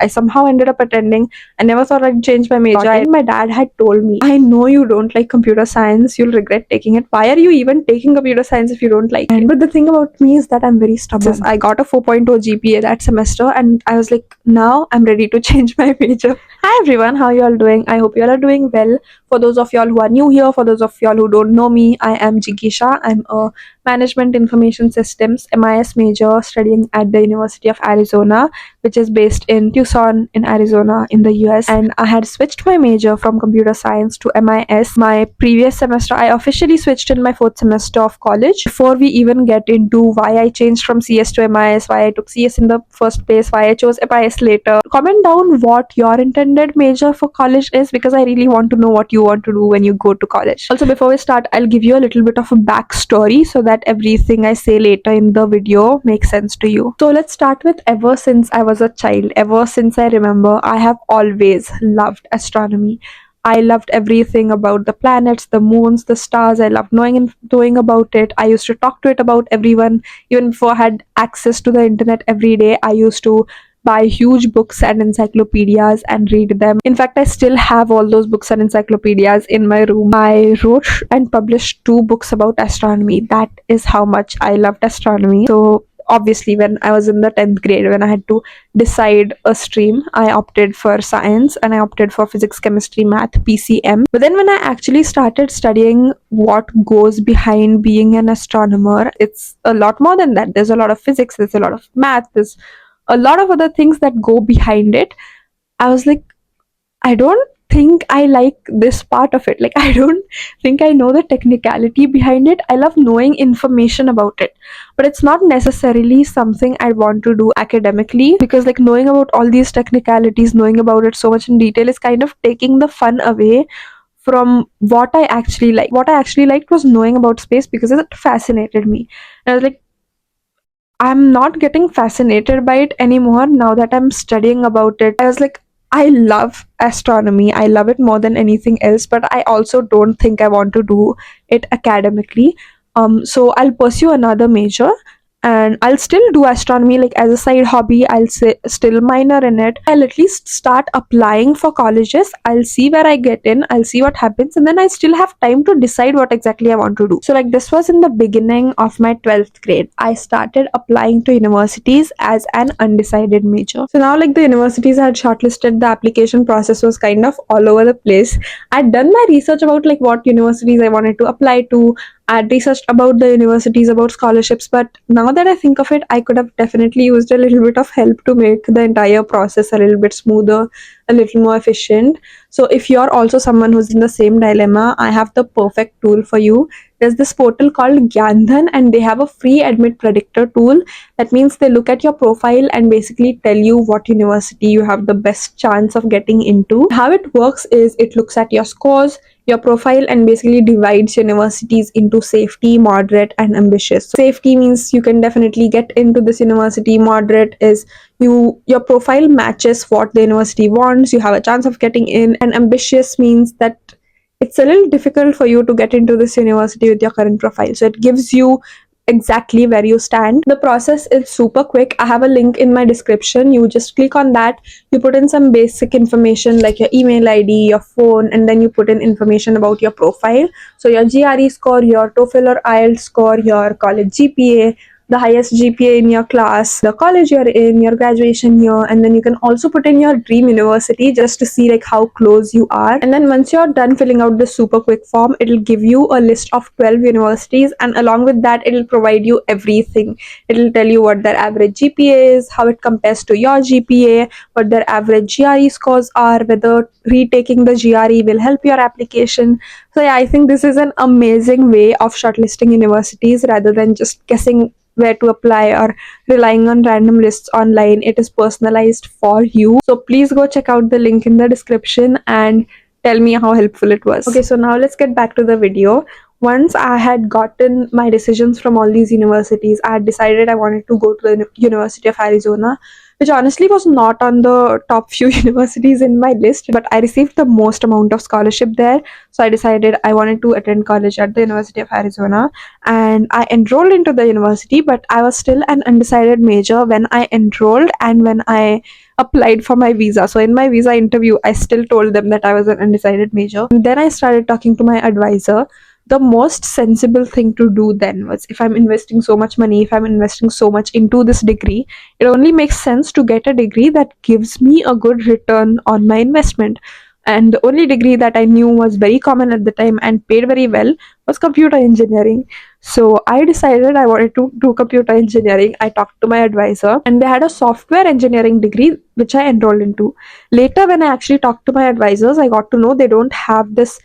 I somehow ended up attending. I never thought I'd change my major. And my dad had told me, I know you don't like computer science, you'll regret taking it. Why are you even taking computer science if you don't like it? But the thing about me is that I'm very stubborn. I got a 4.0 GPA that semester, and I was like, now I'm ready to change my major. Hi everyone, how you all doing? I hope you all are doing well. For those of y'all who are new here, for those of y'all who don't know me, I am Jigisha. I'm a Management Information Systems MIS major studying at the University of Arizona, which is based in Tucson in Arizona in the US. And I had switched my major from computer science to MIS my previous semester. I officially switched in my fourth semester of college. Before we even get into why I changed from CS to MIS, why I took CS in the first place, why I chose MIS later, comment down what your intended major for college is, because I really want to know what you want to do when you go to college. Also, before we start, I'll give you a little bit of a backstory so that everything I say later in the video makes sense to you. So let's start with ever since I was a child, ever since I remember, I have always loved astronomy. I loved everything about the planets, the moons, the stars. I loved knowing about it. I used to talk to it about everyone. Even before I had access to the internet every day, I used to buy huge books and encyclopedias and read them. In fact, I still have all those books and encyclopedias in my room. I wrote and published 2 books about astronomy. That is how much I loved astronomy. So obviously, when I was in the 10th grade, when I had to decide a stream, I opted for science, and I opted for physics, chemistry, math, PCM. But then when I actually started studying what goes behind being an astronomer, it's a lot more than that. There's a lot of physics, there's a lot of math, there's a lot of other things that go behind it. I was like, I don't think I like this part of it. Like, I don't think I know the technicality behind it. I love knowing information about it, but it's not necessarily something I want to do academically, because like knowing about all these technicalities, knowing about it so much in detail is kind of taking the fun away from what I actually like. What I actually liked was knowing about space because it fascinated me. And I was like, I'm not getting fascinated by it anymore now that I'm studying about it. I was like, I love astronomy. I love it more than anything else, but I also don't think I want to do it academically. So I'll pursue another major, and I'll still do astronomy like as a side hobby. I'll say still minor in it. I'll at least start applying for colleges. I'll see where I get in. I'll see what happens, and then I still have time to decide what exactly I want to do. So like this was in the beginning of my 12th grade. I started applying to universities as an undecided major. So now like the universities I had shortlisted, the application process was kind of all over the place. I'd done my research about like what universities I wanted to apply to. I had researched about the universities, about scholarships, but now that I think of it, I could have definitely used a little bit of help to make the entire process a little bit smoother, a little more efficient. So, if you're also someone who's in the same dilemma, I have the perfect tool for you. There's this portal called Gyandhan, and they have a free admit predictor tool. That means they look at your profile and basically tell you what university you have the best chance of getting into. How it works is it looks at your scores, your profile, and basically divides universities into safety, moderate, and ambitious. So safety means you can definitely get into this university. Moderate is your profile matches what the university wants, you have a chance of getting in. And ambitious means that it's a little difficult for you to get into this university with your current profile, so it gives you exactly where you stand. The process is super quick. I have a link in my description. You just click on that, you put in some basic information like your email ID, your phone, and then you put in information about your profile. So your GRE score, your TOEFL or IELTS score, your college GPA, the highest GPA in your class, the college you're in, your graduation year, and then you can also put in your dream university just to see like how close you are. And then once you're done filling out the super quick form, it'll give you a list of 12 universities, and along with that it'll provide you everything. It'll tell you what their average GPA is, how it compares to your GPA, what their average GRE scores are, whether retaking the GRE will help your application. So yeah, I think this is an amazing way of shortlisting universities rather than just guessing where to apply or relying on random lists online. It is personalized for you. So please go check out the link in the description and tell me how helpful it was. Okay, so now let's get back to the video. Once I had gotten my decisions from all these universities, I had decided I wanted to go to the University of Arizona. which honestly was not on the top few universities in my list, but I received the most amount of scholarship there. So I decided I wanted to attend college at the University of Arizona, and I enrolled into the university, but I was still an undecided major when I enrolled and when I applied for my visa. So in my visa interview, I still told them that I was an undecided major. And then I started talking to my advisor. The most sensible thing to do then was, if I'm investing so much money, if I'm investing so much into this degree, it only makes sense to get a degree that gives me a good return on my investment. And the only degree that I knew was very common at the time and paid very well was computer engineering. So I decided I wanted to do computer engineering. I talked to my advisor, and they had a software engineering degree which I enrolled into. Later, when I actually talked to my advisors, I got to know they don't have this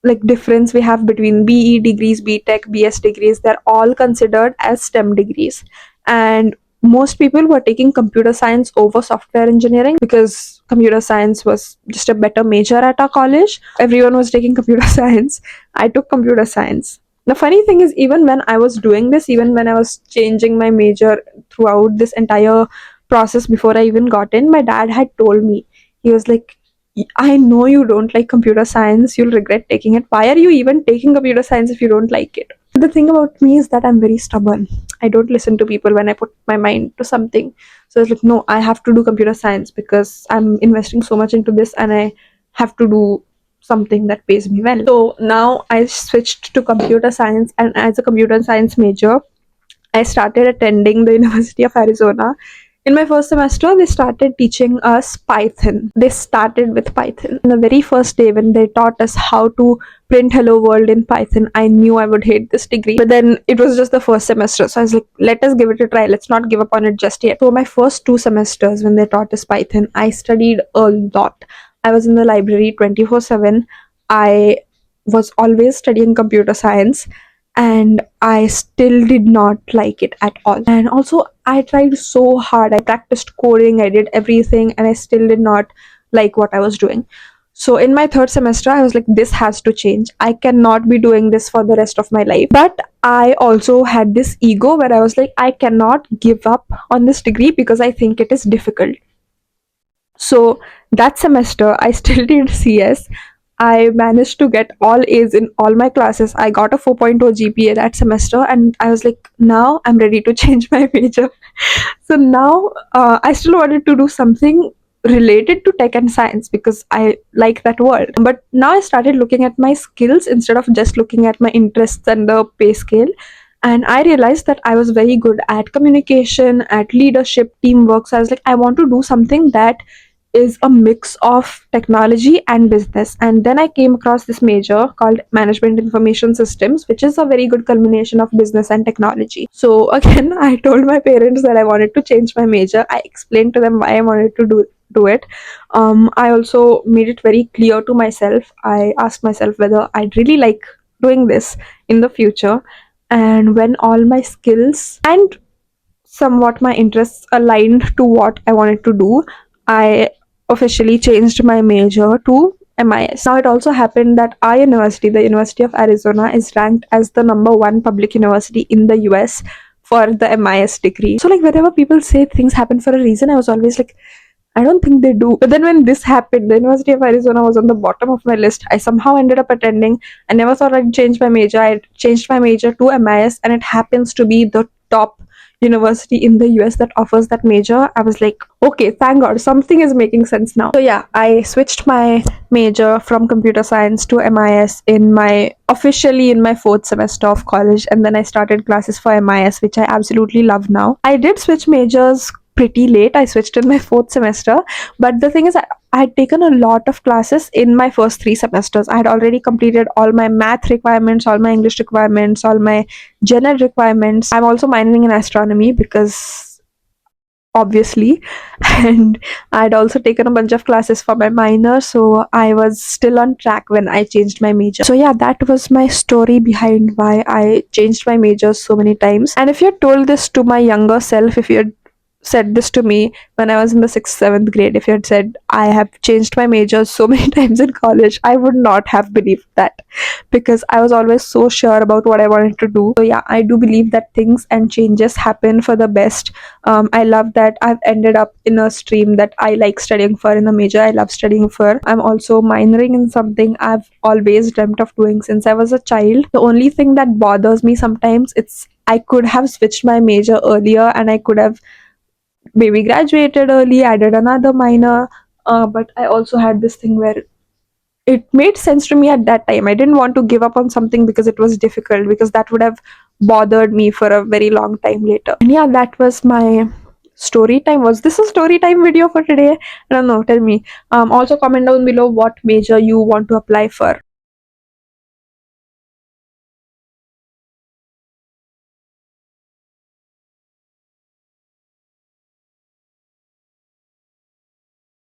like difference we have between BE degrees, BTech, BS degrees. They're all considered as STEM degrees. And most people were taking computer science over software engineering because computer science was just a better major at our college. Everyone was taking computer science. I took computer science. The funny thing is, even when I was doing this, even when I was changing my major throughout this entire process before I even got in, my dad had told me, he was like, I know you don't like computer science, you'll regret taking it. Why are you even taking computer science if you don't like it? The thing about me is that I'm very stubborn. I don't listen to people when I put my mind to something. So it's like, no, I have to do computer science because I'm investing so much into this and I have to do something that pays me well. So now I switched to computer science, and as a computer science major, I started attending the University of Arizona. In my first semester, they started teaching us Python. They started with Python. On the very first day, when they taught us how to print Hello World in Python, I knew I would hate this degree. But then it was just the first semester. So I was like, let us give it a try. Let's not give up on it just yet. So my first 2 semesters, when they taught us Python, I studied a lot. I was in the library 24/7. I was always studying computer science, and I still did not like it at all. And also, I tried so hard. I practiced coding, I did everything, and I still did not like what I was doing. So, in my third semester, I was like, this has to change. I cannot be doing this for the rest of my life. But I also had this ego where I was like, I cannot give up on this degree because I think it is difficult. So that semester, I still did CS. I managed to get all A's in all my classes. I got a 4.0 GPA that semester, and I was like, now I'm ready to change my major. So now I still wanted to do something related to tech and science because I like that world. But now I started looking at my skills instead of just looking at my interests and the pay scale. And I realized that I was very good at communication, at leadership, teamwork. So I was like, I want to do something that is a mix of technology and business. And then I came across this major called Management Information Systems, which is a very good culmination of business and technology. So again, I told my parents that I wanted to change my major. I explained to them why I wanted to do it. I also made it very clear to myself. I asked myself whether I'd really like doing this in the future. And when all my skills and somewhat my interests aligned to what I wanted to do, I officially changed my major to MIS. Now, it also happened that our university, the University of Arizona, is ranked as the #1 public university in the US for the MIS degree. So, like, whenever people say things happen for a reason, I was always like, I don't think they do. But then when this happened, the University of Arizona was on the bottom of my list. I somehow ended up attending. I never thought I'd change my major. I changed my major to MIS, and it happens to be the top university in the US that offers that major. I was like, okay, thank God, something is making sense now. So yeah, I switched my major from computer science to MIS officially in my 4th semester of college, and then I started classes for MIS, which I absolutely love now. I did switch majors pretty late. I switched in my 4th semester, but the thing is, I had taken a lot of classes in my first 3 semesters. I had already completed all my math requirements, all my English requirements, all my general requirements. I'm also minoring in astronomy because obviously, and I'd also taken a bunch of classes for my minor, so I was still on track when I changed my major. So yeah, that was my story behind why I changed my major so many times. And if you had told this to my younger self, if you had said this to me when I was in the sixth, seventh grade, if you had said I have changed my major so many times in college, I would not have believed that, because I was always so sure about what I wanted to do. So yeah, I do believe that things and changes happen for the best. I love that I've ended up in a stream that I like studying for, in a major I love studying for. I'm also minoring in something I've always dreamt of doing since I was a child. The only thing that bothers me sometimes, it's I could have switched my major earlier and I could have maybe graduated early, added another minor. But I also had this thing where it made sense to me at that time. I didn't want to give up on something because it was difficult, because that would have bothered me for a very long time later. And yeah, that was my story time. Was this a story time video for today? I don't know. Tell me. Also, comment down below what major you want to apply for.